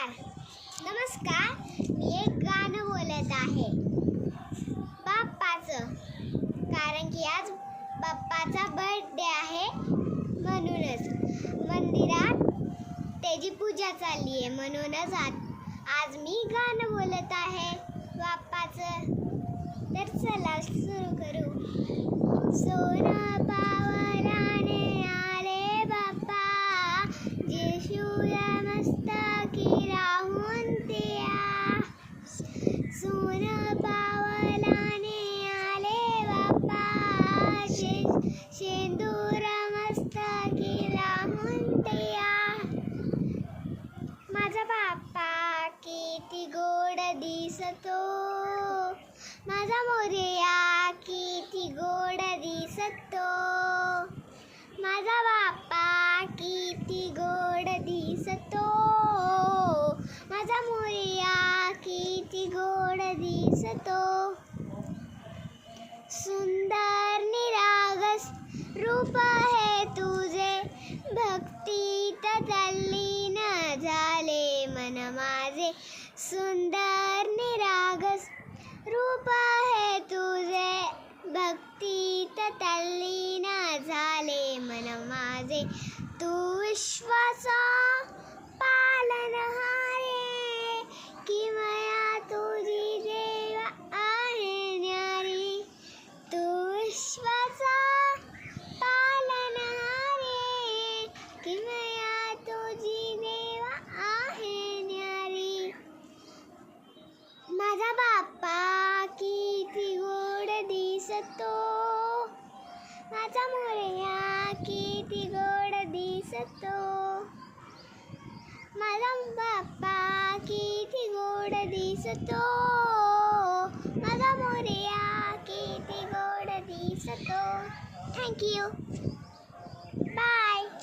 नमस्कार. मी एक गाणं बोलत आहे बाप्पाचं, कारण की आज बाप्पाचा बर्थडे आहे. म्हणूनच मंदिरात त्याची पूजा चालली आहे. म्हणूनच आज मी गाणं बोलत आहे बाप्पाचं. तर चला सुरू करू. सोनं पावलाने आले बाप्पा, येशूया मस्तकी राहून त्या. सोनं पावलाने आले बाप्पा, शेंदूर मस्तकी राहून त्या. माझा बाप्पा किती गोड दिसतो, माझा मोरया किती गोड दिसतो. माझा बाप्पा किती गोड दिसतो, माझा मोरया किती गोड दिसतो. सुंदर निरागस रूप है तुझे, भक्तीत तल्लीन झाले मन माझे. सुंदर निरागस रूप है तुझे, भक्तीत तल्लीन झाले मन माझे. तू विश्वाचा पालनहारे, किमया तुझी देवा आहे न्यारी. तू विश्वाचा पालनहारे, किमया तुझी देवा आहे न्यारी. माझा बाप्पा किती गोड दिसतो, माझा मोरया किती गोड दिसतो. माझा बाप्पा किती गोड दिसतो, माझा मोरया किती गोड दिसतो. थँक्यू. बाय.